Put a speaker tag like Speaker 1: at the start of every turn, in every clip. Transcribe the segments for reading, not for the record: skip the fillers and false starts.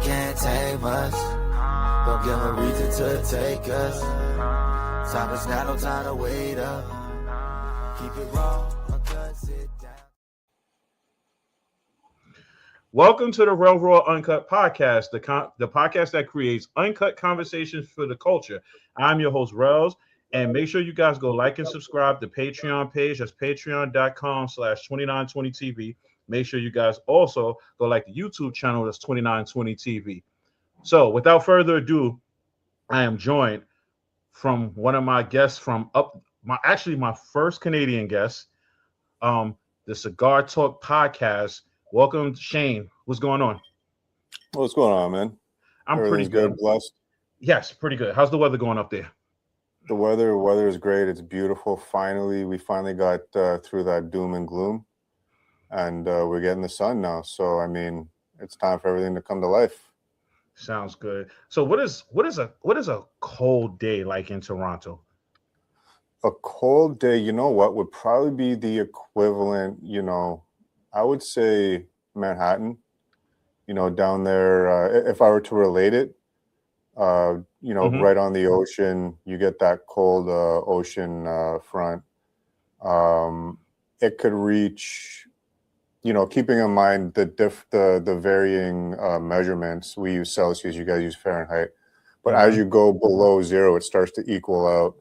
Speaker 1: can't tame us. Don't give them a reason to take us. Time is now, no time to wait up. Keep it raw, uncut, sit down.
Speaker 2: Welcome to the Railroad Uncut Podcast, the podcast that creates uncut conversations for the culture. I'm your host, Rails, and make sure you guys go like and subscribe to the Patreon page. That's patreon.com/2920TV. Make sure you guys also go like the YouTube channel. That's 2920TV. So without further ado, I am joined from one of my guests from my first Canadian guest, the Cigar Talk podcast. Welcome, Shane. What's going on?
Speaker 3: What's going on, man?
Speaker 2: I'm pretty good.
Speaker 3: Blessed.
Speaker 2: Yes, pretty good. How's the weather going up there?
Speaker 3: The weather is great. It's beautiful. We finally got through that doom and gloom, and we're getting the sun now. So I mean, it's time for everything to come to life.
Speaker 2: Sounds good. So what is a cold day like in Toronto?
Speaker 3: A cold day, you know what, would probably be the equivalent, I would say Manhattan, down there. If I were to relate it, right on the ocean, you get that cold ocean front. It could reach, keeping in mind the varying measurements. We use Celsius, you guys use Fahrenheit. But as you go below zero, it starts to equal out.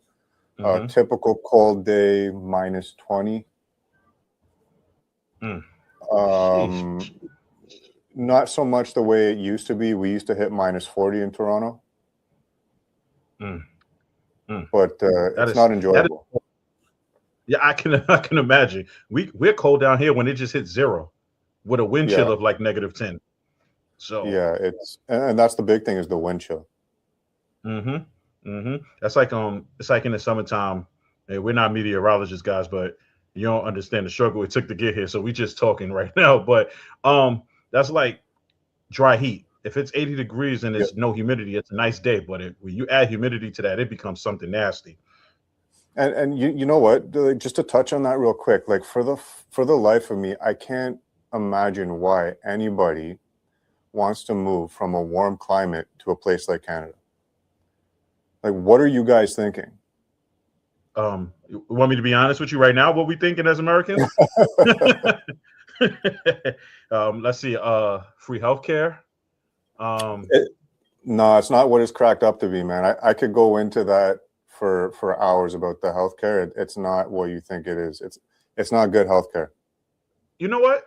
Speaker 3: Typical cold day, -20. Not so much the way it used to be. We used to hit -40 in Toronto. But it's not enjoyable.
Speaker 2: Yeah, I can imagine. We're cold down here when it just hits zero with a wind chill of like -10. So
Speaker 3: yeah, and that's the big thing, is the wind chill.
Speaker 2: That's like it's like in the summertime. And we're not meteorologists, guys, but you don't understand the struggle it took to get here. So we just talking right now. But that's like dry heat. If it's 80 degrees and there's no humidity, it's a nice day. But when you add humidity to that, it becomes something nasty.
Speaker 3: And you know what? Just to touch on that real quick, like for the life of me, I can't imagine why anybody wants to move from a warm climate to a place like Canada. Like, what are you guys thinking?
Speaker 2: You want me to be honest with you right now? What we thinking as Americans? Let's see. Free healthcare.
Speaker 3: No, it's not what it's cracked up to be, man. I could go into that for hours about the healthcare. It's not what you think it is. It's not good healthcare.
Speaker 2: You know what?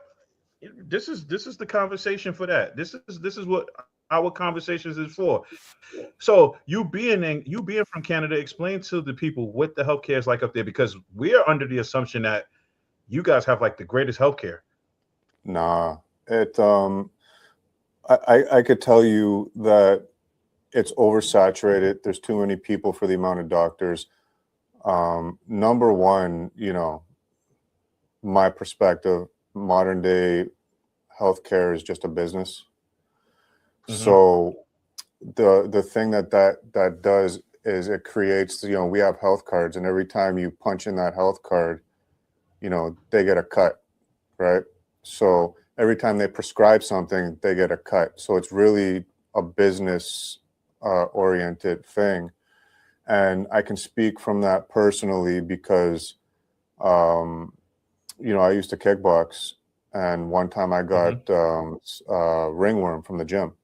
Speaker 2: This is the conversation for that. This is what our conversations is for. So you being from Canada, explain to the people what the healthcare is like up there, because we are under the assumption that you guys have like the greatest healthcare. Nah,
Speaker 3: I could tell you that it's oversaturated. There's too many people for the amount of doctors. Number one, my perspective, modern day healthcare is just a business. So the thing that does is it creates, we have health cards, and every time you punch in that health card, they get a cut, right? So every time they prescribe something, they get a cut. So it's really a business oriented thing. And I can speak from that personally because, I used to kickbox, and one time I got ringworm from the gym.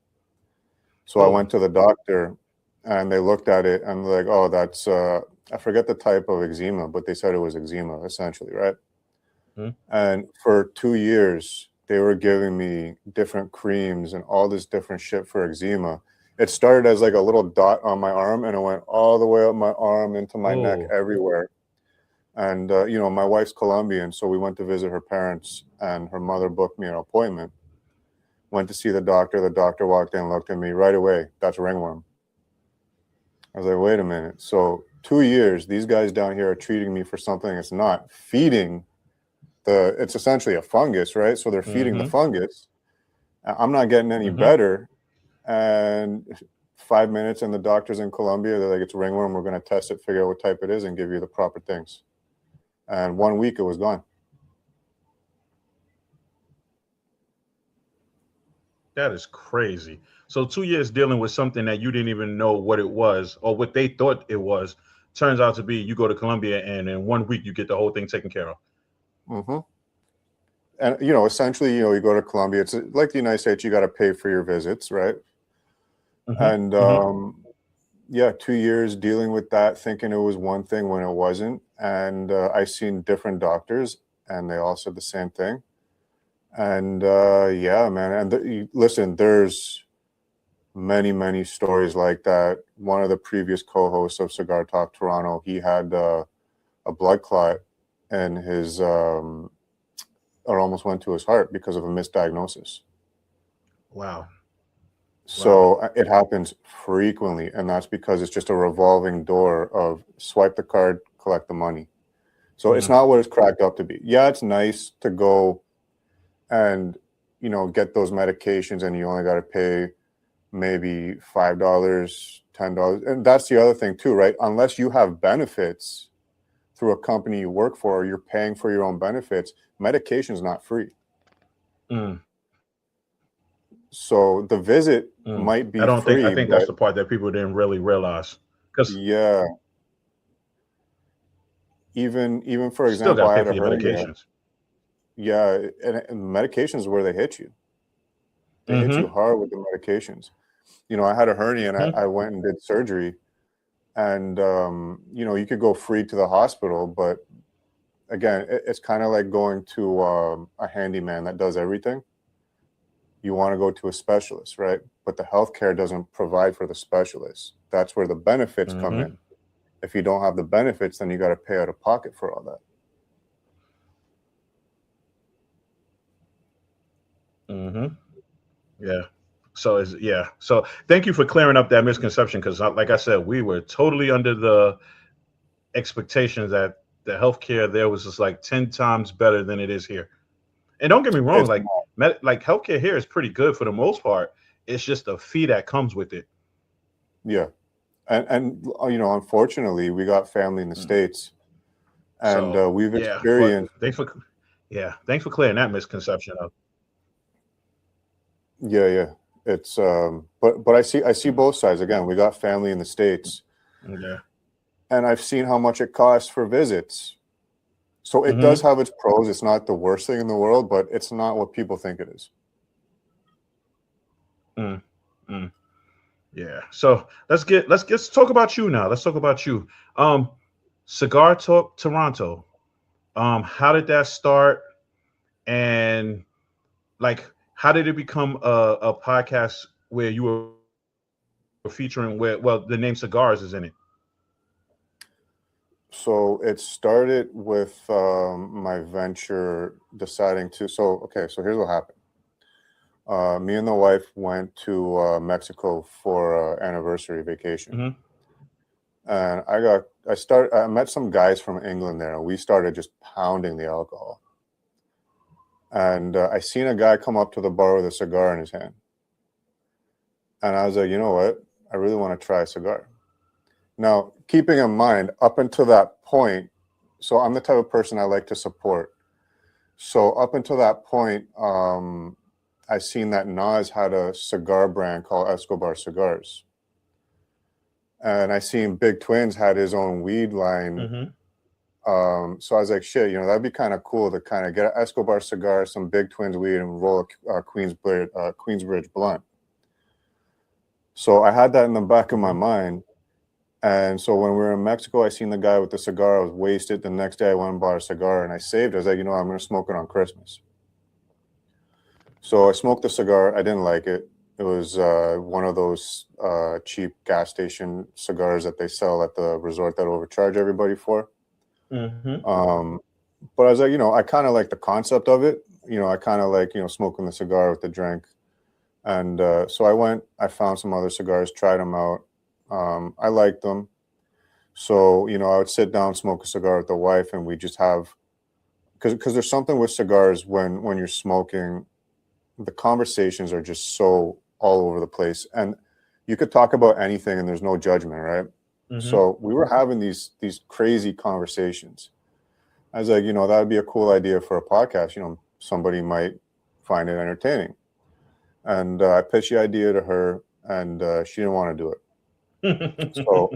Speaker 3: So I went to the doctor, and they looked at it and they're like, oh, that's, I forget the type of eczema, but they said it was eczema essentially, right? And for 2 years, they were giving me different creams and all this different shit for eczema. It started as like a little dot on my arm, and it went all the way up my arm into my neck, everywhere. And, my wife's Colombian, so we went to visit her parents, and her mother booked me an appointment. Went to see the doctor. The doctor walked in, looked at me right away. That's ringworm. I was like, wait a minute. So 2 years, these guys down here are treating me for something it's not. Feeding it's essentially a fungus, right? So they're feeding the fungus. I'm not getting any better. And 5 minutes, and the doctors in Colombia, they're like, it's ringworm. We're going to test it, figure out what type it is, and give you the proper things. And 1 week, it was gone.
Speaker 2: That is crazy. So 2 years dealing with something that you didn't even know what it was or what they thought it was, turns out to be you go to Colombia and in 1 week you get the whole thing taken care of.
Speaker 3: Mm-hmm. And essentially, you go to Colombia. It's like the United States. You got to pay for your visits, right?
Speaker 2: Mm-hmm.
Speaker 3: And
Speaker 2: Mm-hmm.
Speaker 3: yeah, 2 years dealing with that, thinking it was one thing when it wasn't. And I've seen different doctors, and they all said the same thing. And yeah, man. And listen, there's many stories like that. One of the previous co-hosts of Cigar Talk Toronto, he had a blood clot, and his it almost went to his heart because of a misdiagnosis.
Speaker 2: Wow.
Speaker 3: So it happens frequently, and that's because it's just a revolving door of swipe the card, collect the money. So it's not what it's cracked up to be. Yeah, it's nice to go and get those medications, and you only got to pay maybe $5, $10, and that's the other thing too, right? Unless you have benefits through a company you work for, or you're paying for your own benefits, medication is not free. So the visit might be free.
Speaker 2: I think that's the part that people didn't really realize.
Speaker 3: Yeah. Even for
Speaker 2: still
Speaker 3: example,
Speaker 2: got
Speaker 3: I
Speaker 2: to
Speaker 3: had
Speaker 2: pay
Speaker 3: a
Speaker 2: for your
Speaker 3: hernia.
Speaker 2: medications.
Speaker 3: Yeah, and medications is where they hit you. They hit you hard with the medications. I had a hernia, and I went and did surgery, and you could go free to the hospital, but again, it's kind of like going to a handyman that does everything. You want to go to a specialist, right? But the healthcare doesn't provide for the specialist. That's where the benefits come in. If you don't have the benefits, then you got to pay out of pocket for all that.
Speaker 2: Yeah. So thank you for clearing up that misconception, because like I said, we were totally under the expectations that the healthcare there was just like 10 times better than it is here. And don't get me wrong, like healthcare here is pretty good for the most part. It's just a fee that comes with it.
Speaker 3: Yeah. And unfortunately, we got family in the States, and we've experienced.
Speaker 2: Thanks for clearing that misconception up.
Speaker 3: Yeah. It's but I see both sides. Again, we got family in the States.
Speaker 2: Yeah.
Speaker 3: And I've seen how much it costs for visits. So it does have its pros. It's not the worst thing in the world, but it's not what people think it is.
Speaker 2: Yeah. So let's talk about you now. Let's talk about you. Cigar Talk Toronto. How did that start? And like, how did it become a podcast where you were featuring the name Cigar'S is in it?
Speaker 3: So it started with my venture deciding to. So here's what happened. Me and the wife went to Mexico for anniversary vacation, and I met some guys from England there, and we started just pounding the alcohol. And I seen a guy come up to the bar with a cigar in his hand, and I was like, you know what? I really want to try a cigar. Now, keeping in mind, up until that point, so I'm the type of person I like to support. So up until that point, I seen that Nas had a cigar brand called Cigar'S. And I seen Big Twins had his own weed line. So I was like, shit, that'd be kind of cool to kind of get an Escobar cigar, some Big Twins weed, and roll a Queensbridge blunt. So I had that in the back of my mind. And so when we were in Mexico, I seen the guy with the cigar. I was wasted. The next day I went and bought a cigar, and I saved it. I was like, I'm going to smoke it on Christmas. So I smoked the cigar. I didn't like it. It was one of those cheap gas station cigars that they sell at the resort that overcharge everybody for. But I was like, I kind of like the concept of it. I kind of like, smoking the cigar with the drink. And so I found some other cigars, tried them out. I liked them. So, I would sit down, smoke a cigar with the wife, and we just have, because there's something with cigars when you're smoking, the conversations are just so all over the place, and you could talk about anything and there's no judgment, right? So we were having these crazy conversations. I was like, that would be a cool idea for a podcast. Somebody might find it entertaining. And I pitched the idea to her, and she didn't want to do it. So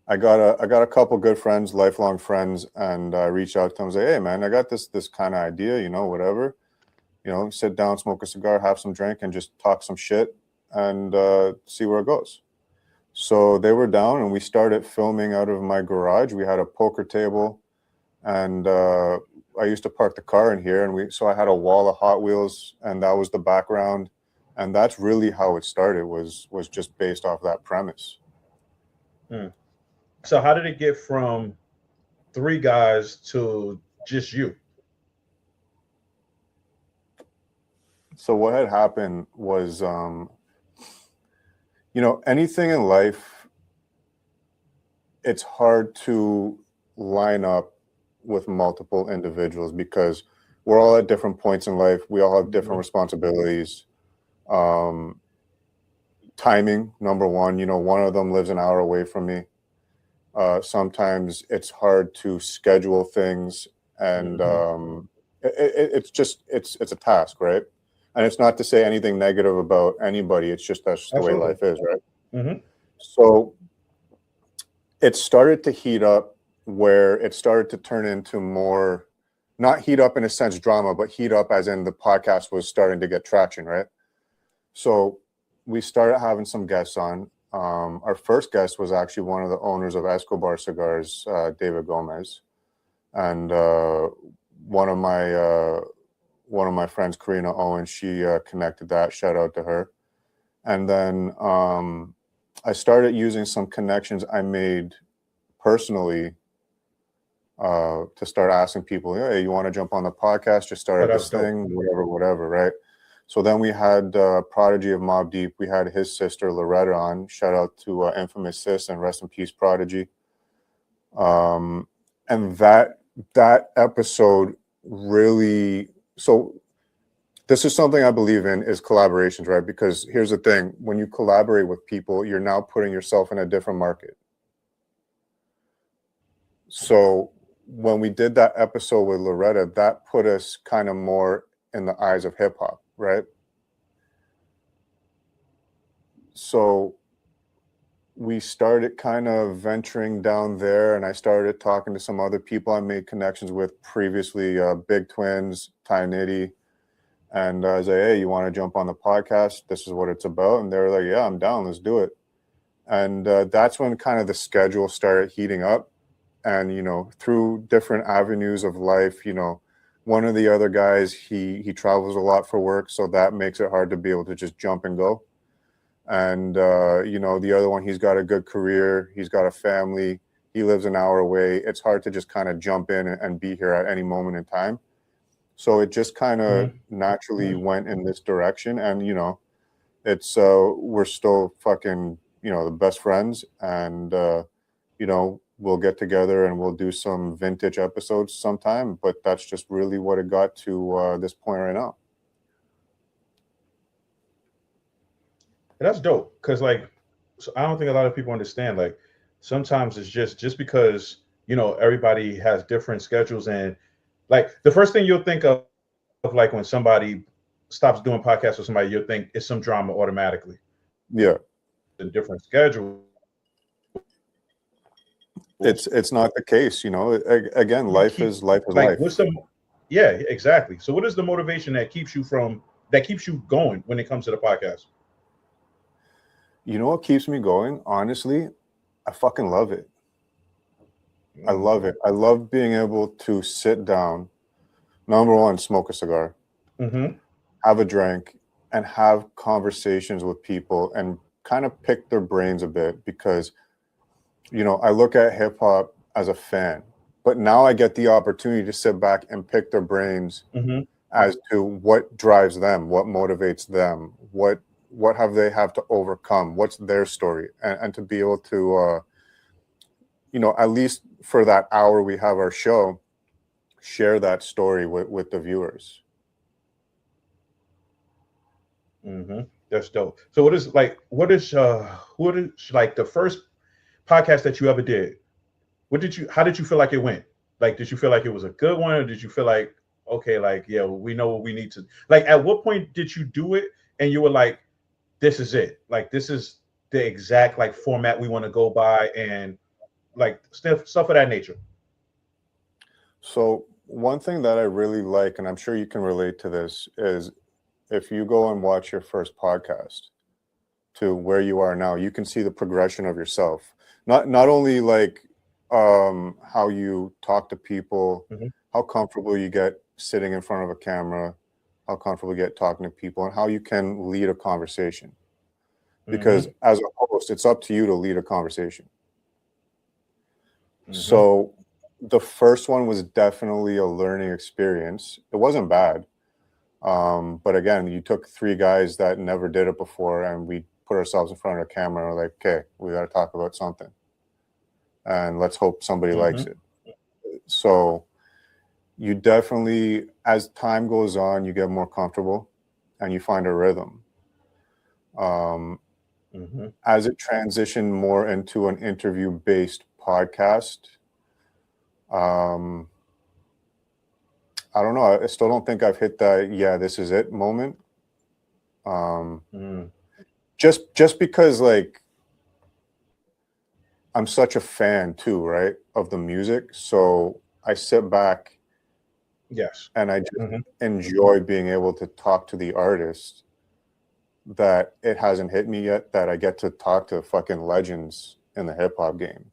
Speaker 3: I got a couple good friends, lifelong friends, and I reached out to them and say, hey man, I got this kind of idea, you know, whatever, you know, sit down, smoke a cigar, have some drink, and just talk some shit and see where it goes. So they were down, and we started filming out of my garage. We had a poker table, and I used to park the car in here, and so I had a wall of Hot Wheels, and that was the background, and that's really how it started. Was just based off that premise.
Speaker 2: So how did it get from 3 guys to just you?
Speaker 3: So what had happened was, you know, anything in life, it's hard to line up with multiple individuals because we're all at different points in life. We all have different responsibilities. Timing, number one, you know, one of them lives an hour away from me. Sometimes it's hard to schedule things, and it's a task, right? And it's not to say anything negative about anybody. It's just that's the way life is, right? So it started to heat up, where it started to turn into more, not heat up in a sense drama, but heat up as in the podcast was starting to get traction, right? So we started having some guests on. Our first guest was actually one of the owners of Cigar'S, David Gomez, and one of my friends, Karina Owen. She connected that. Shout out to her. And then I started using some connections I made personally to start asking people, hey, you want to jump on the podcast? Just started this thing, whatever, right? So then we had Prodigy of Mobb Deep. We had his sister Loretta on. Shout out to Infamous Sis, and rest in peace, Prodigy. And that episode really, so this is something I believe in, is collaborations, right? Because here's the thing: when you collaborate with people, you're now putting yourself in a different market. So when we did that episode with Loretta, that put us kind of more in the eyes of hip hop, right? So we started kind of venturing down there, and I started talking to some other people I made connections with previously, Big Twins, Ty Nitty, and I was like, hey, you want to jump on the podcast? This is what it's about. And they were like, yeah, I'm down, let's do it. And that's when kind of the schedule started heating up. And, you know, through different avenues of life, you know, one of the other guys, he travels a lot for work, so that makes it hard to be able to just jump and go. And, you know, the other one, he's got a good career, he's got a family, he lives an hour away. It's hard to just kind of jump in and be here at any moment in time. So it just kind of naturally went in this direction. And, you know, it's, we're still fucking, you know, the best friends. And, you know, we'll get together and we'll do some vintage episodes sometime, but that's just really what it got to this point right now.
Speaker 2: That's dope, because like, so I don't think a lot of people understand, like, sometimes it's just because, you know, everybody has different schedules, and like the first thing you'll think of like when somebody stops doing podcasts with somebody, you'll think it's some drama automatically.
Speaker 3: Yeah,
Speaker 2: a different schedule.
Speaker 3: It's not the case, you know. Again, life is like, life.
Speaker 2: What's the, yeah, exactly. So what is the motivation that keeps you going when it comes to the podcast?
Speaker 3: You know what keeps me going? Honestly, I fucking love it. I love it. I love being able to sit down, number one, smoke a cigar, have a drink, and have conversations with people and kind of pick their brains a bit, because, you know, I look at hip hop as a fan, but now I get the opportunity to sit back and pick their brains as to what drives them, what motivates them, what have to overcome, what's their story, and to be able to, you know, at least for that hour we have our show, share that story with the viewers.
Speaker 2: That's dope. So what is like the first podcast that you ever did? How did you feel like it went? Like, did you feel like it was a good one, or did you feel like, okay, like, yeah, we know what we need to, like, at what point did you do it and you were like, this is it. Like, this is the exact like format we want to go by, and like stuff of that nature.
Speaker 3: So one thing that I really like, and I'm sure you can relate to this, is if you go and watch your first podcast to where you are now, you can see the progression of yourself. Not only like how you talk to people,
Speaker 2: Mhm.
Speaker 3: how comfortable you get sitting in front of a camera, how comfortable you get talking to people, and how you can lead a conversation. Because as a host, it's up to you to lead a conversation. So the first one was definitely a learning experience. It wasn't bad. But again, you took three guys that never did it before, and we put ourselves in front of a camera and we're like, okay, we got to talk about something. And let's hope somebody likes it. So you definitely, as time goes on, you get more comfortable and you find a rhythm. As it transitioned more into an interview-based podcast, I don't know. I still don't think I've hit that, yeah, this is it moment. Just because, like, I'm such a fan too, right, of the music. So I sit back,
Speaker 2: Yes,
Speaker 3: and I just enjoy being able to talk to the artist, that it hasn't hit me yet that I get to talk to fucking legends in the hip hop game.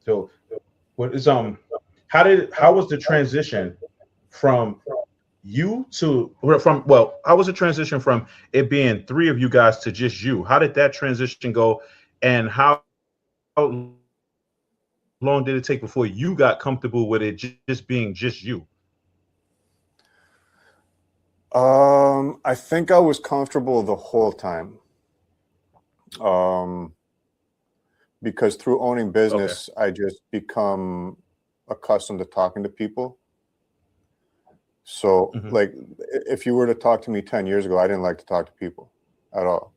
Speaker 2: So what is how was the transition from you to how was the transition from it being three of you guys to just you? How did that transition go, and how long did it take before you got comfortable with it just being just you?
Speaker 3: I think I was comfortable the whole time. Because through owning business, I just become accustomed to talking to people. So like, if you were to talk to me 10 years ago, I didn't like to talk to people at all.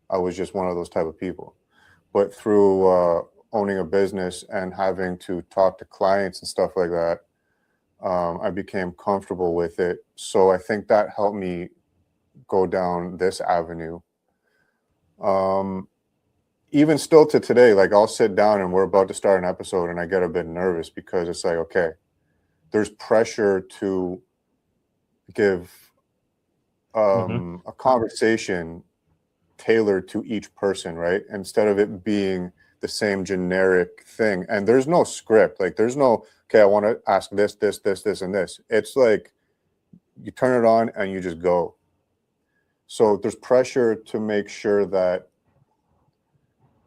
Speaker 3: I was just one of those type of people. But through owning a business and having to talk to clients and stuff like that, I became comfortable with it. So I think that helped me go down this avenue. Even still to today, like, I'll sit down and we're about to start an episode and I get a bit nervous because it's like, okay, there's pressure to give a conversation tailored to each person, right? Instead of it being the same generic thing. And there's no script. Like, there's no, okay, I want to ask this, and this. It's like you turn it on and you just go. So there's pressure to make sure that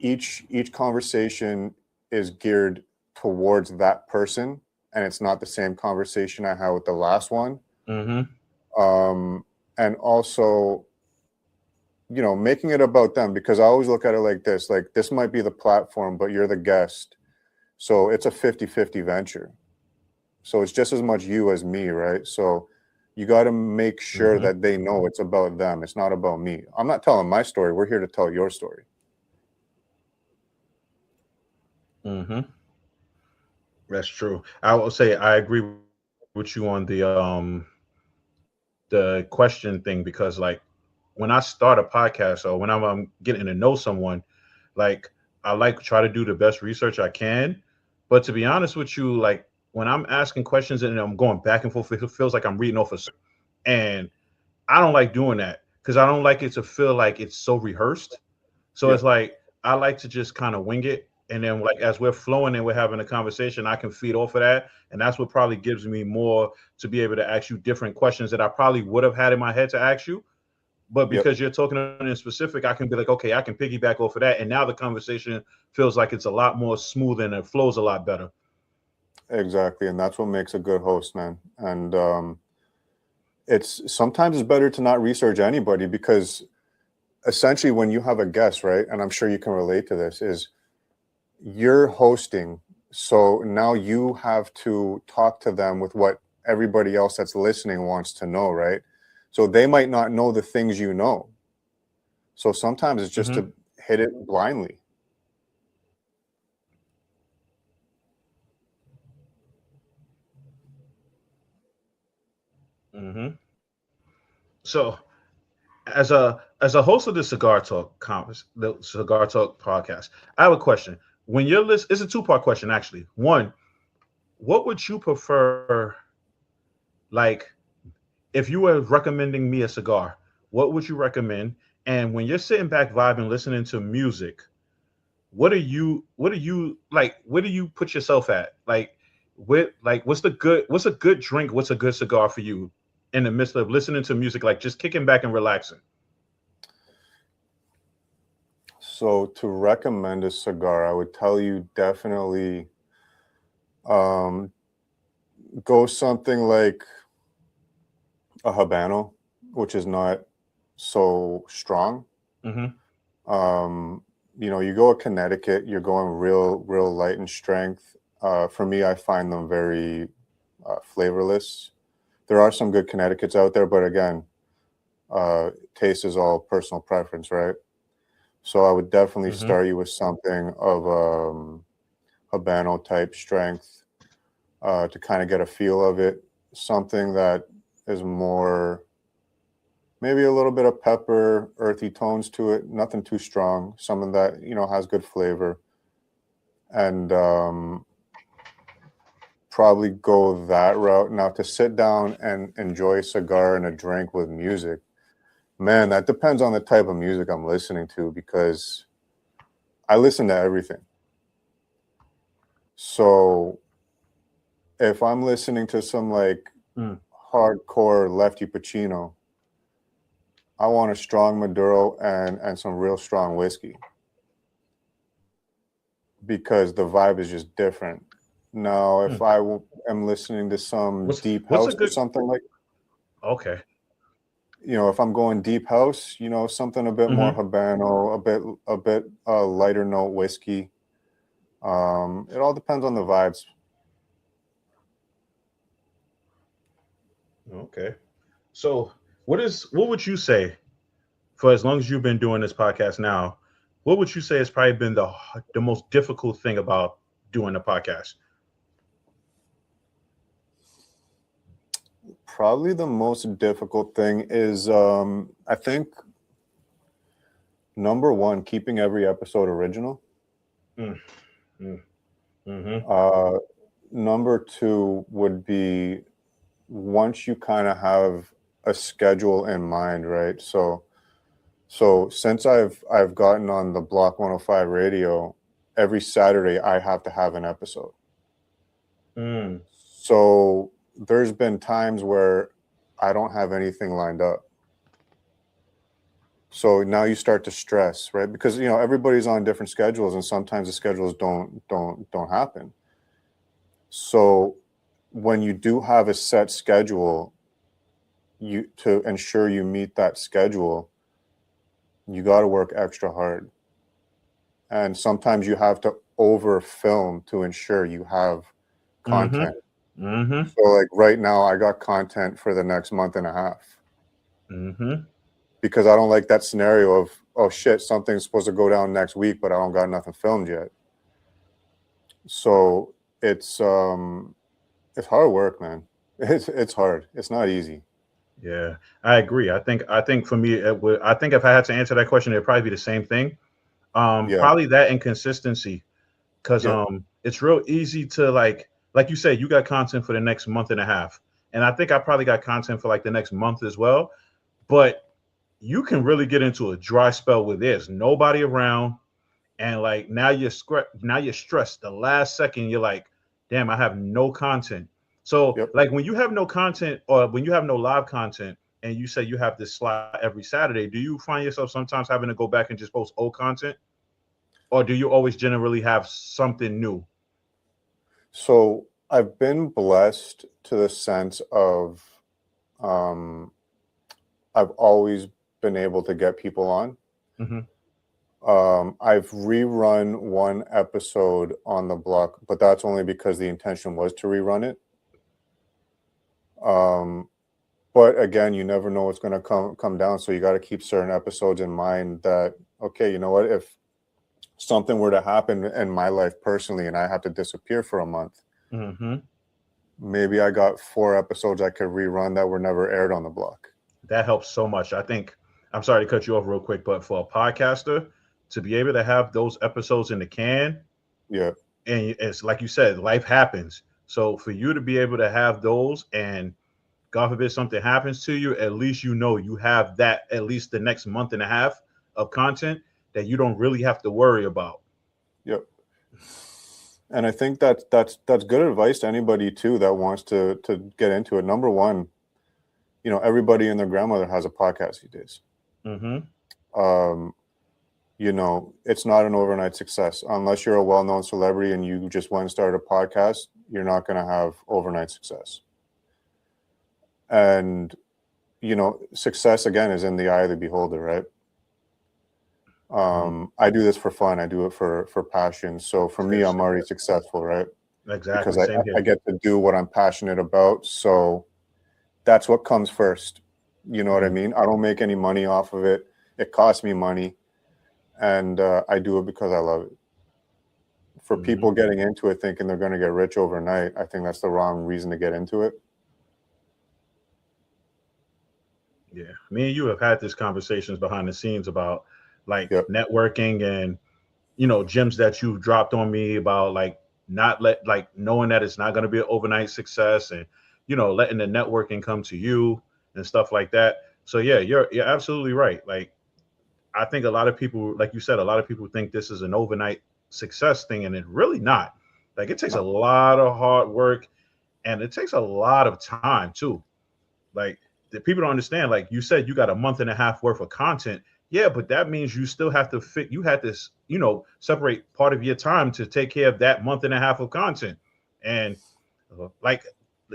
Speaker 3: each conversation is geared towards that person, and it's not the same conversation I had with the last one. And also, you know, making it about them, because I always look at it like this might be the platform, but you're the guest. So it's a 50-50 venture. So it's just as much you as me, right? So you got to make sure that they know it's about them. It's not about me. I'm not telling my story. We're here to tell your story.
Speaker 2: That's true. I will say I agree with you on the question thing, because like when I start a podcast or when I'm getting to know someone, like I like try to do the best research I can. But to be honest with you, like when I'm asking questions and I'm going back and forth, it feels like I'm reading off a script. And I don't like doing that because I don't like it to feel like it's so rehearsed. So it's like I like to just kind of wing it. And then like as we're flowing and we're having a conversation, I can feed off of that. And that's what probably gives me more to be able to ask you different questions that I probably would have had in my head to ask you. But because you're talking in specific, I can be like, okay, I can piggyback off of that. And now the conversation feels like it's a lot more smooth and it flows a lot better.
Speaker 3: Exactly. And that's what makes a good host, man. And it's sometimes it's better to not research anybody, because essentially when you have a guest, right, and I'm sure you can relate to this, is you're hosting. So now you have to talk to them with what everybody else that's listening wants to know, right? So they might not know the things you know. So sometimes it's just to hit it blindly.
Speaker 2: Mm-hmm. So, as a host of the Cigar Talk conference, the Cigar Talk podcast, I have a question. When you're listening, it's a two-part question actually. One, what would you prefer? Like, if you were recommending me a cigar, what would you recommend? And when you're sitting back vibing, listening to music, what are you like? Where do you put yourself at? What's a good drink? What's a good cigar for you in the midst of listening to music, like just kicking back and relaxing?
Speaker 3: So to recommend a cigar, I would tell you definitely um, go something like a Habano, which is not so strong.
Speaker 2: Mm-hmm.
Speaker 3: You go a Connecticut, you're going real light in strength. For me, I find them very flavorless. There are some good Connecticut's out there, but again, taste is all personal preference, right? So I would definitely
Speaker 2: Mm-hmm.
Speaker 3: start you with something of Habano type strength to kind of get a feel of it. Something that is more, maybe a little bit of pepper, earthy tones to it, nothing too strong. Something that, has good flavor. And probably go that route. Now, to sit down and enjoy a cigar and a drink with music, man, that depends on the type of music I'm listening to, because I listen to everything. So if I'm listening to some like
Speaker 2: Mm.
Speaker 3: hardcore Lefty Pacino, I want a strong Maduro and some real strong whiskey, because the vibe is just different. Now, if
Speaker 2: Mm.
Speaker 3: am listening to some deep
Speaker 2: What's a
Speaker 3: house or
Speaker 2: good?
Speaker 3: something like,
Speaker 2: Okay.
Speaker 3: if I'm going deep house, something a bit more
Speaker 2: Mm-hmm.
Speaker 3: Habano, a bit lighter note whiskey. It all depends on the vibes.
Speaker 2: Okay. So, what would you say, for as long as you've been doing this podcast now? What would you say has probably been the most difficult thing about doing the podcast?
Speaker 3: Probably the most difficult thing is, I think, number one, keeping every episode original.
Speaker 2: Mm. Mm. Mm-hmm.
Speaker 3: Uh, Number two would be, once you kind of have a schedule in mind, right? So since I've gotten on the Block 105 radio, every Saturday I have to have an episode.
Speaker 2: Mm.
Speaker 3: So there's been times where I don't have anything lined up. So now you start to stress, right? Because everybody's on different schedules, and sometimes the schedules don't happen. So when you do have a set schedule, to ensure you meet that schedule, you got to work extra hard. And sometimes you have to over film to ensure you have
Speaker 2: Mm-hmm.
Speaker 3: content.
Speaker 2: Mm-hmm.
Speaker 3: So like right now I got content for the next month and a half,
Speaker 2: Mm-hmm.
Speaker 3: because I don't like that scenario of, oh shit, something's supposed to go down next week, but I don't got nothing filmed yet. So it's hard work, man. It's hard. It's not easy.
Speaker 2: Yeah, I agree. I think for me, I think if I had to answer that question, it'd probably be the same thing.
Speaker 3: Yeah.
Speaker 2: Probably that inconsistency, because
Speaker 3: Yep.
Speaker 2: it's real easy to like you said, you got content for the next month and a half, and I think I probably got content for like the next month as well. But you can really get into a dry spell where there's nobody around, and like now you're stressed. The last second, you're like, damn, I have no content. So
Speaker 3: Yep.
Speaker 2: like when you have no content, or when you have no live content, and you say you have this slot every Saturday, do you find yourself sometimes having to go back and just post old content, or do you always generally have something new?
Speaker 3: So I've been blessed to the sense of, um, I've always been able to get people on.
Speaker 2: Mm-hmm.
Speaker 3: I've rerun one episode on the block, but that's only because the intention was to rerun it. Um, but again, you never know what's going to come down, so you got to keep certain episodes in mind. That, okay, you know what? If something were to happen in my life personally, and I have to disappear for a month,
Speaker 2: Mm-hmm.
Speaker 3: maybe I got 4 episodes I could rerun that were never aired on the block.
Speaker 2: That helps so much. I think, I'm sorry to cut you off real quick, but for a podcaster to be able to have those episodes in the can,
Speaker 3: Yeah.
Speaker 2: and it's like you said, life happens. So for you to be able to have those, and God forbid something happens to you, at least you know you have that at least the next month and a half of content that you don't really have to worry about.
Speaker 3: Yep. And I think that's good advice to anybody too that wants to get into it. Number one, you know, everybody and their grandmother has a podcast these days.
Speaker 2: Mm-hmm.
Speaker 3: You know, it's not an overnight success unless you're a well-known celebrity and you just went and started a podcast. You're not going to have overnight success. And you know, success again is in the eye of the beholder, right? I do this for fun. I do it for passion. So for me, I'm already successful, right?
Speaker 2: Exactly.
Speaker 3: Because I get to do what I'm passionate about. So that's what comes first. You know what I mean? I don't make any money off of it. It costs me money. And I do it because I love it. For people getting into it thinking they're going to get rich overnight, I think that's the wrong reason to get into it.
Speaker 2: Yeah. Me and you have had these conversations behind the scenes about like networking and, you know, gems that you've dropped on me about like knowing that it's not going to be an overnight success, and, you know, letting the networking come to you and stuff like that. So yeah, you're absolutely right. Like, I think a lot of people, like you said, a lot of people think this is an overnight success thing, and it's really not. Like, it takes a lot of hard work, and it takes a lot of time too. Like, the people don't understand. Like you said, you got a month and a half worth of content. Yeah, but that means you still have to fit. You had to, you know, separate part of your time to take care of that month and a half of content. And like,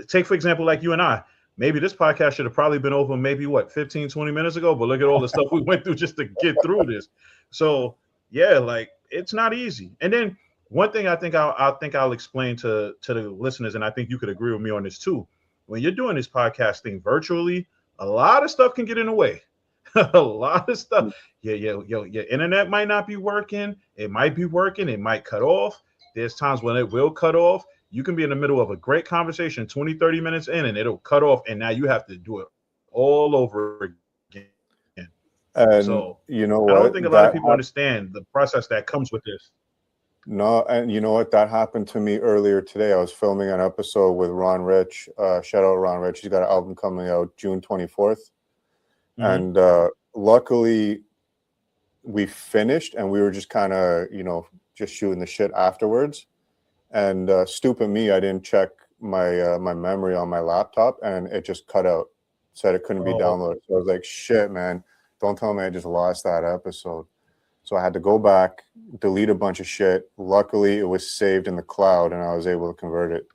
Speaker 2: take for example, like you and I. Maybe this podcast should have probably been over maybe what 15, 20 minutes ago. But look at all the stuff we went through just to get through this. So yeah, like, it's not easy. And then one thing I think I'll explain to the listeners, and I think you could agree with me on this too. When you're doing this podcast thing virtually, a lot of stuff can get in the way. A lot of stuff. Yeah, your internet might not be working. It might be working. It might cut off. There's times when it will cut off. You can be in the middle of a great conversation, 20, 30 minutes in, and it'll cut off. And now you have to do it all over again.
Speaker 3: And
Speaker 2: so,
Speaker 3: you know what?
Speaker 2: I don't think a lot of people understand the process that comes with this.
Speaker 3: No, and you know what? That happened to me earlier today. I was filming an episode with Ron Rich. Shout out Ron Rich. He's got an album coming out June 24th. And luckily, we finished, and we were just kind of, you know, just shooting the shit afterwards. And stupid me, I didn't check my my memory on my laptop, and it just cut out. Said it couldn't be downloaded. So I was like, shit, man, don't tell me I just lost that episode. So I had to go back, delete a bunch of shit. Luckily, it was saved in the cloud, and I was able to convert it.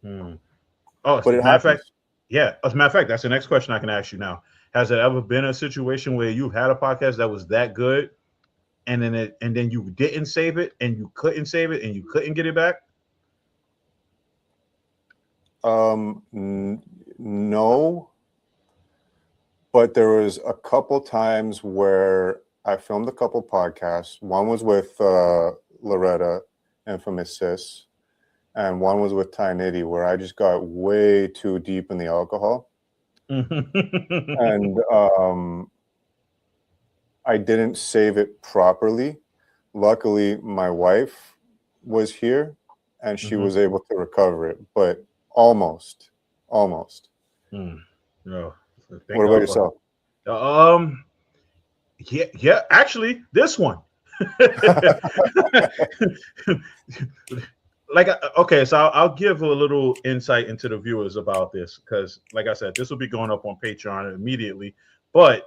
Speaker 2: Oh, but as a matter of fact, yeah. As a matter of fact, that's the next question I can ask you now. Has there ever been a situation where you've had a podcast that was that good, and then you didn't save it, and you couldn't save it, and you couldn't get it back?
Speaker 3: No, but there was a couple times where I filmed a couple podcasts. One was with Loretta, Infamous Sis, and one was with Ty Nitty, where I just got way too deep in the alcohol. And I didn't save it properly. Luckily, my wife was here, and she was able to recover it, but almost.
Speaker 2: No.
Speaker 3: What about yourself?
Speaker 2: Yeah, actually, this one. Like, okay, so I'll give a little insight into the viewers about this, because, like I said, this will be going up on Patreon immediately. But,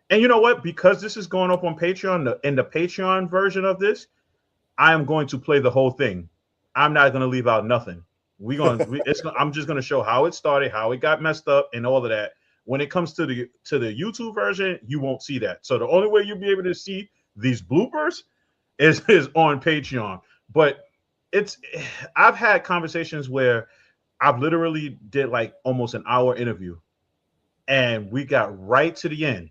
Speaker 2: and you know what? Because this is going up on Patreon, in the Patreon version of this, I am going to play the whole thing. I'm not going to leave out nothing. I'm just going to show how it started, how it got messed up, and all of that. When it comes to the YouTube version, you won't see that. So the only way you'll be able to see these bloopers is on Patreon. But I've had conversations where I've literally did like almost an hour interview, and we got right to the end.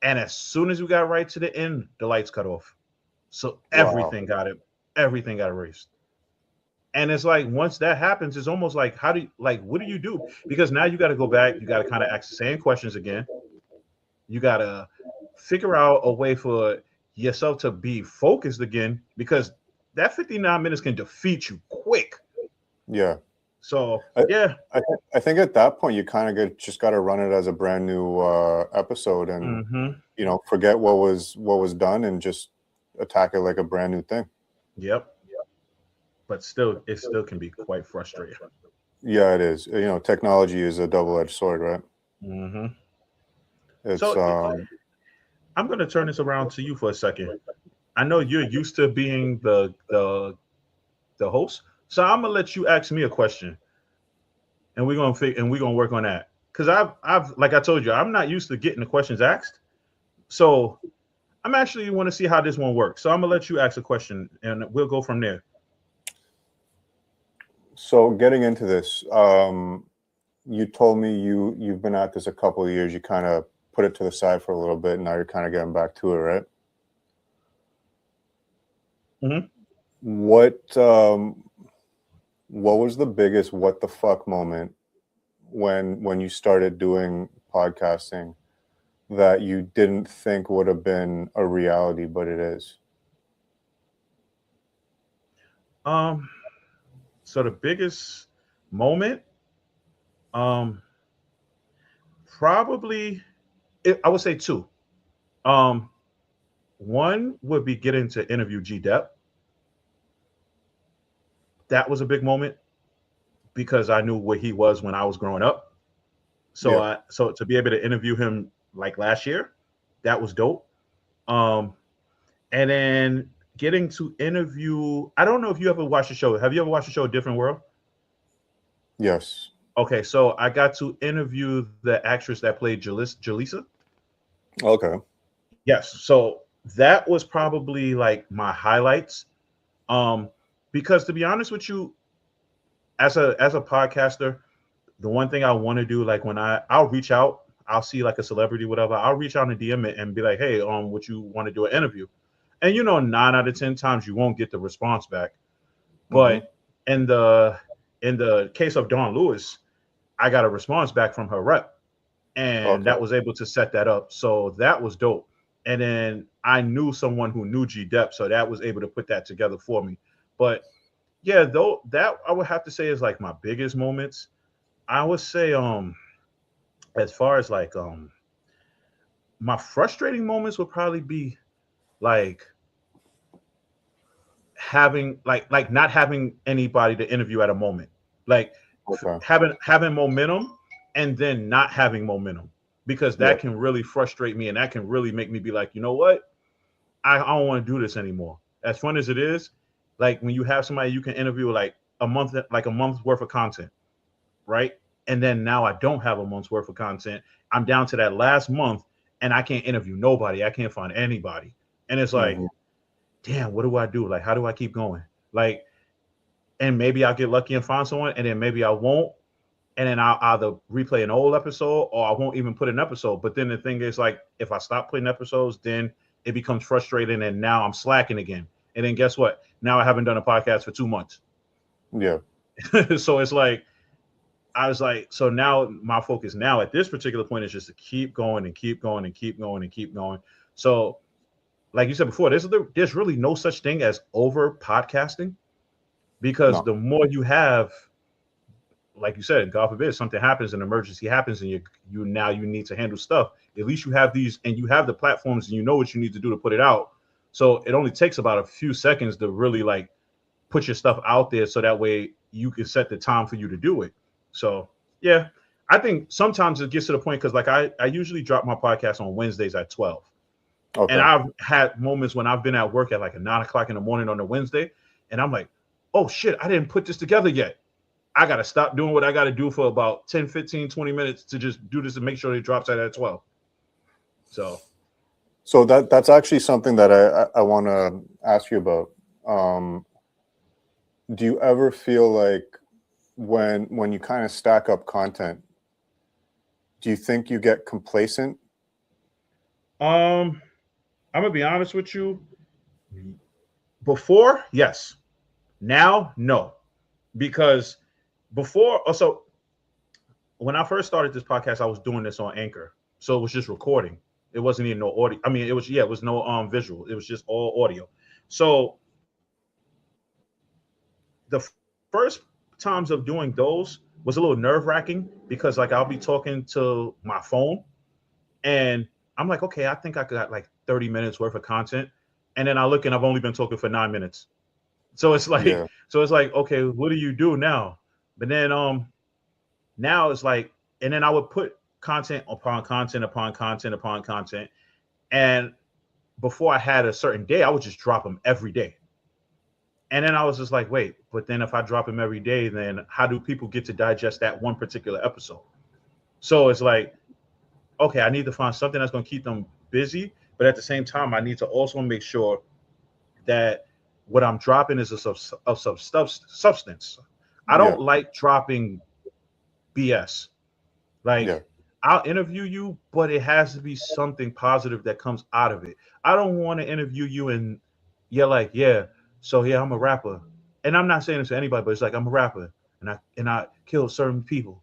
Speaker 2: And as soon as we got right to the end, the lights cut off. So everything got erased. And it's like once that happens, it's almost like what do you do? Because now you got to go back, you got to kind of ask the same questions again. You got to figure out a way for yourself to be focused again, because that 59 minutes can defeat you quick.
Speaker 3: Yeah.
Speaker 2: So
Speaker 3: I,
Speaker 2: yeah,
Speaker 3: I think at that point you kind of just got to run it as a brand new episode, and forget what was done and just attack it like a brand new thing.
Speaker 2: Yep. But still, it still can be quite frustrating.
Speaker 3: Yeah, it is. Technology is a double-edged sword, right?
Speaker 2: Mm-hmm.
Speaker 3: It's
Speaker 2: So I'm going to turn this around to you for a second. I know you're used to being the host, so I'm gonna let you ask me a question, and we're gonna work on that. Because I've like I told you, I'm not used to getting the questions asked, so I'm actually want to see how this one works. So I'm gonna let you ask a question, and we'll go from there.
Speaker 3: So getting into this, you told me you've been at this a couple of years. You kind of put it to the side for a little bit, and now you're kind of getting back to it, right?
Speaker 2: Mm-hmm.
Speaker 3: What was the biggest what the fuck moment when you started doing podcasting that you didn't think would have been a reality, but it is?
Speaker 2: So the biggest moment, probably, I would say two. One would be getting to interview G-Dep. That was a big moment because I knew where he was when I was growing up. So so to be able to interview him like last year, that was dope. And then getting to interview, I don't know if you ever watched the show. Have you ever watched the show Different World?
Speaker 3: Yes.
Speaker 2: Okay, so I got to interview the actress that played Jaleesa.
Speaker 3: Okay.
Speaker 2: Yes, so that was probably like my highlights. Because to be honest with you, as a podcaster, the one thing I want to do, like when I'll reach out, I'll see like a celebrity, whatever, I'll reach out and DM it and be like, hey, would you want to do an interview? And 9 out of 10 times you won't get the response back. But in the case of Dawn Lewis, I got a response back from her rep, and that was able to set that up. So that was dope. And then I knew someone who knew G-Dep, so that was able to put that together for me. But yeah, though, that I would have to say is like my biggest moments. I would say as far as like my frustrating moments would probably be like having like not having anybody to interview at a moment, like having momentum and then not having momentum, because that can really frustrate me, and that can really make me be like, you know what, I don't want to do this anymore. As fun as it is, like when you have somebody you can interview like a month's worth of content, right? And then now I don't have a month's worth of content. I'm down to that last month, and I can't interview nobody. I can't find anybody, and it's like, damn, what do I do? Like, how do I keep going? Like, and maybe I'll get lucky and find someone, and then maybe I won't. And then I'll either replay an old episode or I won't even put an episode. But then the thing is, like, if I stop putting episodes, then it becomes frustrating, and now I'm slacking again. And then guess what? Now I haven't done a podcast for 2 months.
Speaker 3: Yeah.
Speaker 2: So it's like, I was like, so now my focus now at this particular point is just to keep going and keep going and keep going and keep going. So like you said before, there's really no such thing as over podcasting, because the more you have, like you said, God forbid something happens, an emergency happens, and you need to handle stuff. At least you have these, and you have the platforms, and you know what you need to do to put it out. So it only takes about a few seconds to really like put your stuff out there, so that way you can set the time for you to do it. So yeah, I think sometimes it gets to the point, because like I usually drop my podcast on Wednesdays at 12. And I've had moments when I've been at work at like 9 o'clock in the morning on a Wednesday, and I'm like, oh shit, I didn't put this together yet. I got to stop doing what I got to do for about 10, 15, 20 minutes to just do this and make sure it drops out at 12.
Speaker 3: So that's actually something that I want to ask you about. Do you ever feel like when you kind of stack up content, do you think you get complacent?
Speaker 2: I'm gonna be honest with you. Before, yes. Now, no. because before also when I first started this podcast, I was doing this on Anchor, so it was just recording. It wasn't even no audio. I mean, it was no visual. It was just all audio. So the first times of doing those was a little nerve wracking because like I'll be talking to my phone and I'm like, okay, I think I got like 30 minutes worth of content, and then I look and I've only been talking for 9 minutes. So it's like,
Speaker 3: Yeah.
Speaker 2: okay, what do you do now? But then now it's like, and then I would put content upon content upon content upon content, and before I had a certain day, I would just drop them every day. And then I was just like, wait, but then if I drop them every day, then how do people get to digest that one particular episode? So it's like, okay, I need to find something that's going to keep them busy, but at the same time, I need to also make sure that what I'm dropping is a substance. I
Speaker 3: Yeah.
Speaker 2: don't like dropping BS.
Speaker 3: Yeah.
Speaker 2: Like, I'll interview you, but it has to be something positive that comes out of it. I don't want to interview you and you're like, yeah, so yeah, I'm a rapper. And I'm not saying this to anybody, but it's like I'm a rapper and I killed certain people.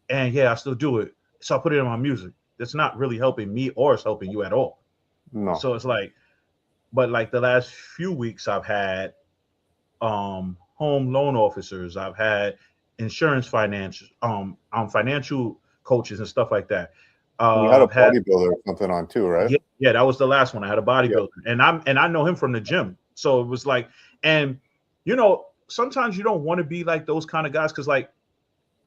Speaker 2: And yeah, I still do it. So I put it in my music. That's not really helping me or it's helping you at all.
Speaker 3: No.
Speaker 2: So it's like, but like the last few weeks I've had home loan officers, I've had insurance financial coaches and stuff like that.
Speaker 3: And you had a
Speaker 2: I've had
Speaker 3: bodybuilder or something on too, right?
Speaker 2: yeah, that was the last one. I had a
Speaker 3: Yeah.
Speaker 2: bodybuilder, and I know him from the gym. So it was like, and sometimes you don't want to be like those kind of guys because like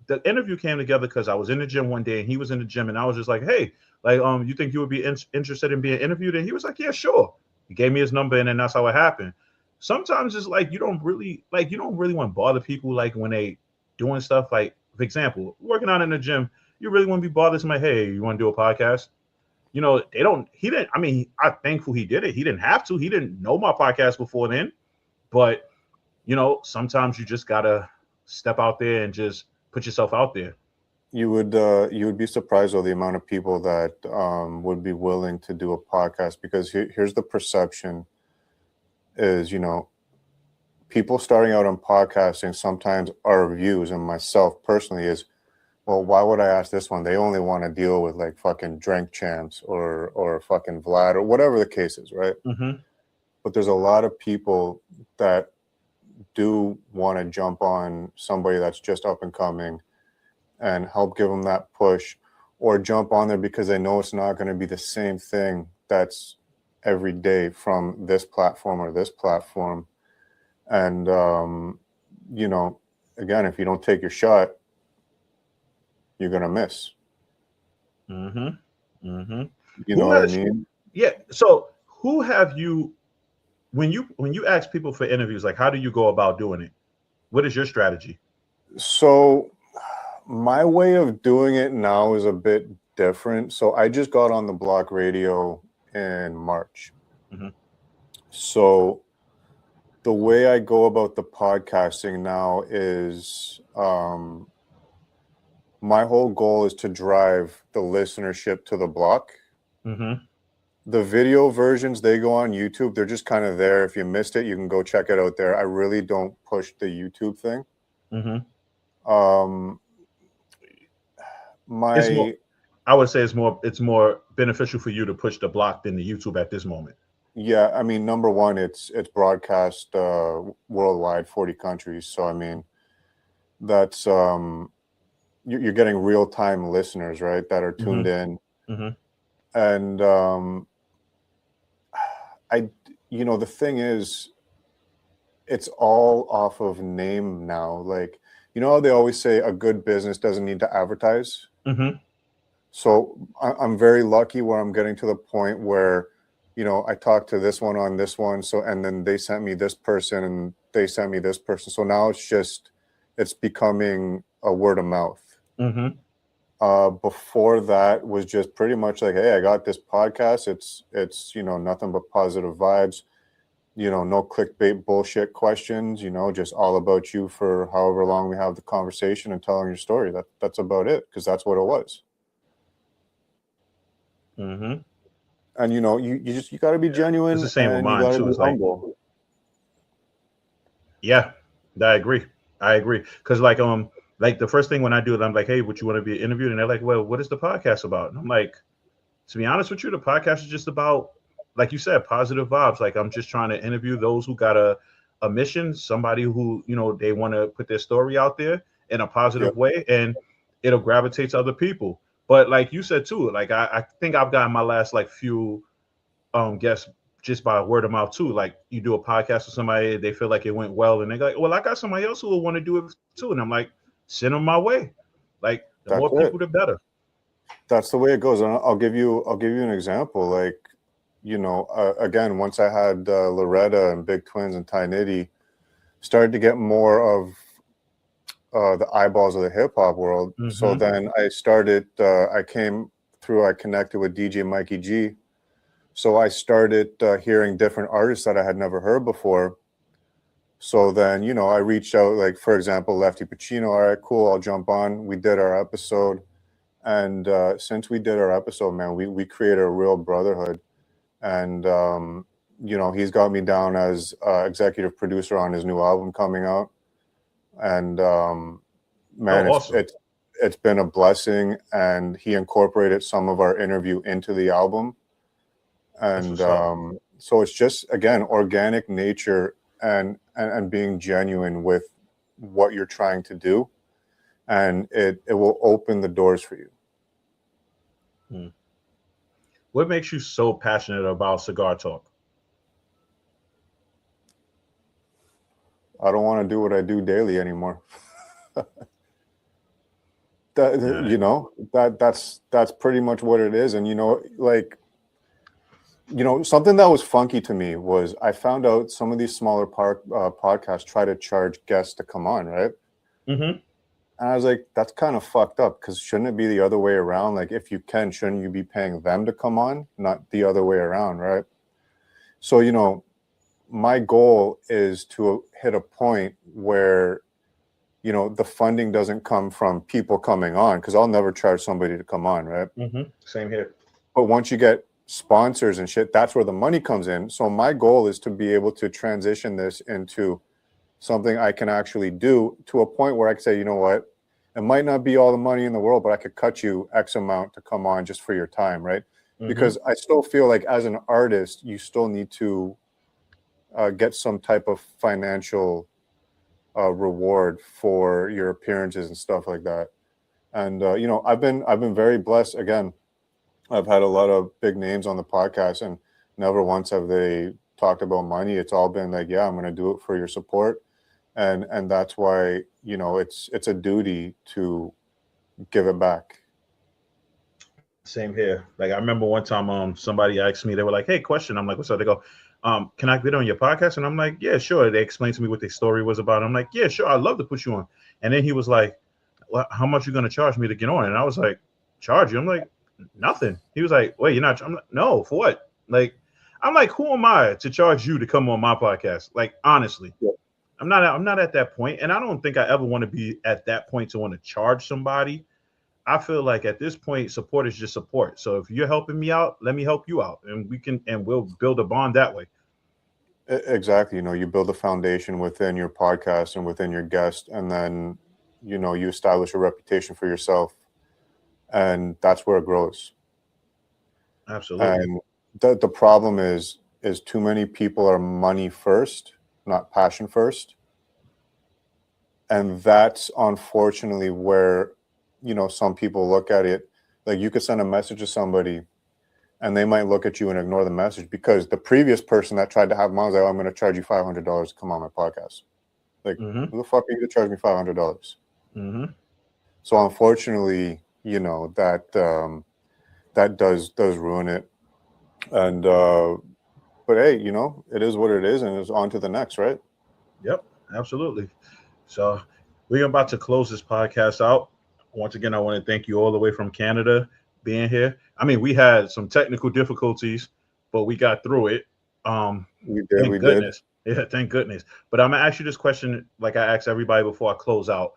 Speaker 2: the interview came together because I was in the gym one day and he was in the gym and I was just like, hey, like you think you would be interested in being interviewed? And he was like, yeah, sure. He gave me his number and then that's how it happened. Sometimes it's like you don't really want to bother people like when they doing stuff like, for example, working out in the gym. You really want to be bothered somebody, hey, you want to do a podcast? He didn't, I mean, I'm thankful he did it. He didn't have to. He didn't know my podcast before then. But, sometimes you just got to step out there and just put yourself out there.
Speaker 3: You would be surprised though the amount of people that would be willing to do a podcast because here's the perception is, people starting out on podcasting, sometimes our views and myself personally is, well, why would I ask this one? They only want to deal with like fucking Drink Champs or fucking Vlad or whatever the case is, right?
Speaker 2: Mm-hmm.
Speaker 3: But there's a lot of people that do want to jump on somebody that's just up and coming and help give them that push, or jump on there because they know it's not going to be the same thing that's every day from this platform or this platform. And, again, if you don't take your shot, you're going to miss.
Speaker 2: Mm-hmm. Mm-hmm.
Speaker 3: You know what I mean?
Speaker 2: Yeah. So who have you, when you ask people for interviews, like how do you go about doing it? What is your strategy?
Speaker 3: So my way of doing it now is a bit different. So I just got on the block radio in March.
Speaker 2: Mm-hmm.
Speaker 3: So the way I go about the podcasting now is my whole goal is to drive the listenership to the block.
Speaker 2: Mm-hmm.
Speaker 3: The video versions, they go on YouTube. They're just kind of there. If you missed it, you can go check it out there. I really don't push the YouTube thing.
Speaker 2: Mm-hmm. I would say it's more beneficial for you to push the block than the YouTube at this moment.
Speaker 3: Yeah, I mean, number one, it's broadcast worldwide, 40 countries. So I mean, that's you're getting real time listeners, right, that are tuned in.
Speaker 2: Mm-hmm.
Speaker 3: And the thing is, it's all off of name now. Like, how they always say a good business doesn't need to advertise.
Speaker 2: Mm-hmm.
Speaker 3: So I'm very lucky where I'm getting to the point where, I talked to this one on this one. So, and then they sent me this person and they sent me this person. So now it's becoming a word of mouth.
Speaker 2: Mm-hmm.
Speaker 3: Before that was just pretty much like, hey, I got this podcast. It's nothing but positive vibes. No clickbait bullshit questions. Just all about you for however long we have the conversation and telling your story. That's about it, because that's what it was.
Speaker 2: Mm-hmm.
Speaker 3: And you got to be genuine.
Speaker 2: It's the same with
Speaker 3: and
Speaker 2: mine
Speaker 3: you got to
Speaker 2: too.
Speaker 3: be
Speaker 2: It's like,
Speaker 3: humble.
Speaker 2: yeah, I agree. I agree. Because like the first thing when I do it, I'm like, hey, would you want to be interviewed? And they're like, well, what is the podcast about? And I'm like, to be honest with you, the podcast is just about, like you said, positive vibes. Like I'm just trying to interview those who got a mission, somebody who, they want to put their story out there in a
Speaker 3: Yep.
Speaker 2: positive way, and it'll gravitate to other people. But like you said too, like I think I've gotten my last like few guests just by word of mouth too. Like you do a podcast with somebody, they feel like it went well, and they're like, well, I got somebody else who will want to do it too. And I'm like, send them my way. Like the more
Speaker 3: That's
Speaker 2: people,
Speaker 3: it.
Speaker 2: the better.
Speaker 3: That's the way it goes. And I'll give you an example. Like, again, once I had Loretta and Big Twins and Ty Nitty, started to get more of the eyeballs of the hip hop world.
Speaker 2: Mm-hmm.
Speaker 3: So then I started. I came through. I connected with DJ Mikey G. So I started hearing different artists that I had never heard before. So then, I reached out, like, for example, Lefty Pacino. All right, cool. I'll jump on. We did our episode. And since we did our episode, man, we created a real brotherhood. And, he's got me down as executive producer on his new album coming out. And, man,
Speaker 2: awesome.
Speaker 3: it's been a blessing. And he incorporated some of our interview into the album. And so it's just, again, organic nature and being genuine with what you're trying to do. And it will open the doors for you.
Speaker 2: What makes you so passionate about Cigar Talk?
Speaker 3: I don't want to do what I do daily anymore. That's pretty much what it is. And, something that was funky to me was I found out some of these smaller podcasts try to charge guests to come on, right?
Speaker 2: Mm-hmm.
Speaker 3: And I was like, that's kind of fucked up, because shouldn't it be the other way around? Like, if you can, shouldn't you be paying them to come on, not the other way around, right? So, my goal is to hit a point where, the funding doesn't come from people coming on, because I'll never charge somebody to come on, right?
Speaker 2: Mm-hmm. Same here.
Speaker 3: But once you get sponsors and shit, that's where the money comes in. So my goal is to be able to transition this into something I can actually do, to a point where I can say, you know what, it might not be all the money in the world, but I could cut you X amount to come on just for your time, right? Mm-hmm. Because I still feel like as an artist, you still need to get some type of financial reward for your appearances and stuff like that. And I've been very blessed. Again, I've had a lot of big names on the podcast, and never once have they talked about money. It's all been like, yeah, I'm going to do it for your support. And that's why, it's a duty to give it back.
Speaker 2: Same here. Like I remember one time somebody asked me, they were like, hey, question. I'm like, what's up? They go, can I get on your podcast? And I'm like, yeah, sure. They explained to me what their story was about. I'm like, yeah, sure. I'd love to put you on. And then he was like, well, how much are you going to charge me to get on? And I was like, charge you? I'm like, nothing. He was like, wait, you're not? I'm like, no, for what? Like, I'm like, who am I to charge you to come on my podcast? Like, honestly, yeah. I'm not at that point. And I don't think I ever want to be at that point to want to charge somebody. I feel like at this point, support is just support. So if you're helping me out, let me help you out, and we'll build a bond that way.
Speaker 3: Exactly. You build a foundation within your podcast and within your guest, and then, you establish a reputation for yourself, and that's where it grows.
Speaker 2: Absolutely.
Speaker 3: And the problem is too many people are money first, not passion first. And that's unfortunately where, some people look at it. Like, you could send a message to somebody and they might look at you and ignore the message because the previous person that tried to have them on was like, oh, I'm going to charge you $500 to come on my podcast. Like, who the fuck are you to charge me $500?
Speaker 2: Mm-hmm.
Speaker 3: So unfortunately, that does ruin it. And but hey, it is what it is, and it's on to the next, right?
Speaker 2: Yep, absolutely. So we're about to close this podcast out. Once again, I want to thank you all the way from Canada being here. I mean, we had some technical difficulties, but we got through it.
Speaker 3: We did.
Speaker 2: Yeah, thank goodness. But I'm gonna ask you this question, like I asked everybody before I close out.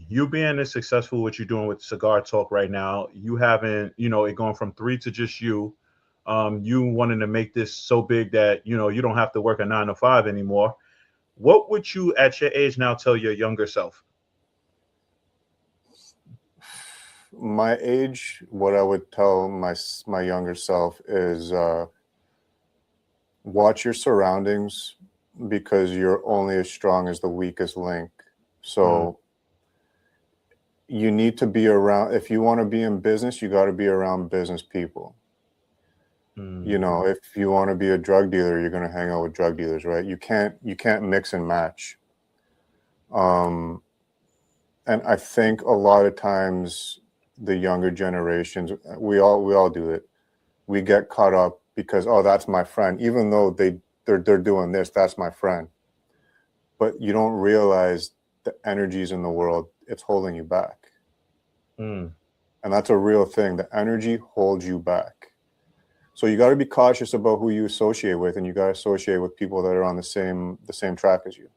Speaker 2: You being as successful what you're doing with Cigar Talk right now, you haven't, it going from 3 to just you. You wanting to make this so big that you don't have to work a 9 to 5 anymore. what would you at your age now tell your younger self?
Speaker 3: My age, what I would tell my younger self is watch your surroundings, because you're only as strong as the weakest link. So you need to be around, if you want to be in business, you got to be around business people. You know, if you want to be a drug dealer, you're going to hang out with drug dealers, right? You can't mix and match. And I think a lot of times the younger generations, we all do it. We get caught up because, oh, that's my friend, even though they're doing this, that's my friend. But you don't realize the energies in the world, it's holding you back. And that's a real thing. The energy holds you back. So you got to be cautious about who you associate with, and you got to associate with people that are on the same track as you.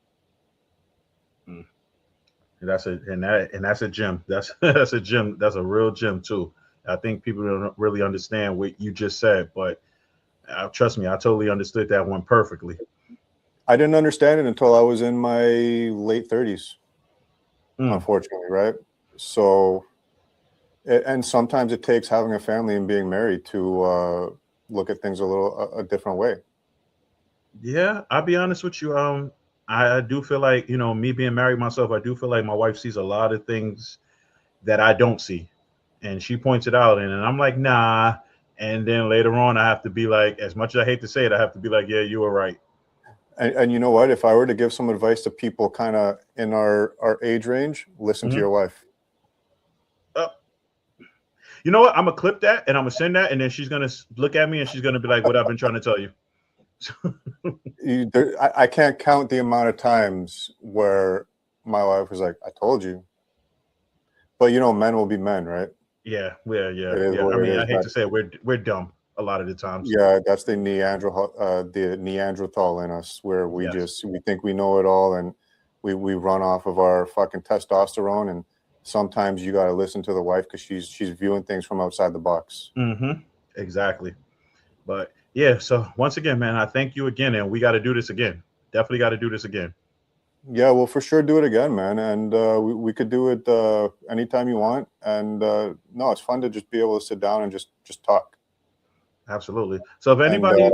Speaker 2: And that's a gem. That's a gem. That's a real gem too. I think people don't really understand what you just said, but trust me, I totally understood that one perfectly.
Speaker 3: I didn't understand it until I was in my late 30s, unfortunately, right? So, and sometimes it takes having a family and being married to look at things a different way.
Speaker 2: Yeah, I'll be honest with you. I do feel like, you know, me being married myself, I do feel like my wife sees a lot of things that I don't see, and she points it out, and I'm like, nah. And then later on, I have to be like, as much as I hate to say it, I have to be like, yeah, you were right.
Speaker 3: And you know what? If I were to give some advice to people kind of in our age range, listen to your wife.
Speaker 2: You know what? I'm gonna clip that and I'm gonna send that, and then she's gonna look at me and she's gonna be like, "What I've been trying to tell you."
Speaker 3: I can't count the amount of times where my wife was like, "I told you," but you know, men will be men, right?
Speaker 2: Yeah. I mean, I hate to say it, we're dumb a lot of the times.
Speaker 3: Yeah, that's the Neanderthal in us, where we think we know it all, and we run off of our fucking testosterone. And sometimes you got to listen to the wife, because she's viewing things from outside the box.
Speaker 2: Exactly. But yeah, so once again, man, I thank you again, and we got to do this again. Definitely got to do this again.
Speaker 3: Yeah, we'll for sure do it again, man. And we could do it anytime you want. And no, it's fun to just be able to sit down and just talk.
Speaker 2: Absolutely. So if anybody,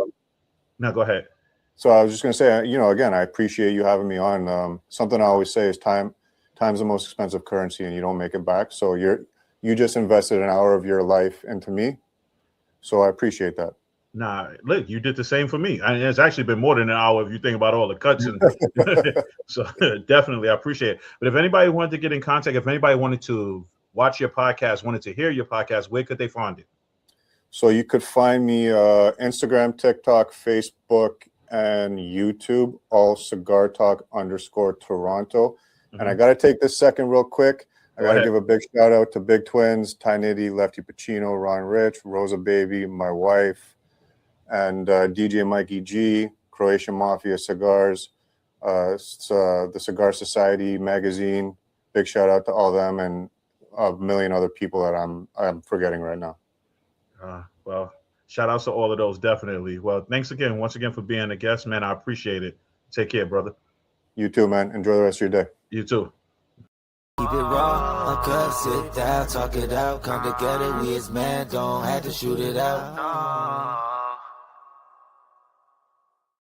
Speaker 2: no, go ahead.
Speaker 3: So I was just going to say, you know, again, I appreciate you having me on. Something I always say is time's the most expensive currency, and you don't make it back. So you just invested an hour of your life into me. So I appreciate that.
Speaker 2: Nah, look, you did the same for me. And it's actually been more than an hour if you think about all the cuts. And so definitely, I appreciate it. But if anybody wanted to get in contact, if anybody wanted to watch your podcast, wanted to hear your podcast, where could they find it?
Speaker 3: So you could find me Instagram, TikTok, Facebook, and YouTube, all Cigar Talk _Toronto. And I got to take this second real quick. I got to give a big shout out to Big Twins, Ty Nitty, Lefty Pacino, Ron Rich, Rosa Baby, my wife, and DJ Mikey G, Croatian Mafia Cigars, the Cigar Society magazine. Big shout out to all them, and a million other people that I'm forgetting right now.
Speaker 2: Well, shout outs to all of those, definitely. Well, thanks again, once again, for being a guest, man. I appreciate it. Take care, brother.
Speaker 3: You too, man. Enjoy the rest of your day.
Speaker 2: You too.
Speaker 1: Keep it raw, uncut, sit down, talk it out, come together, we as men don't have to shoot it out.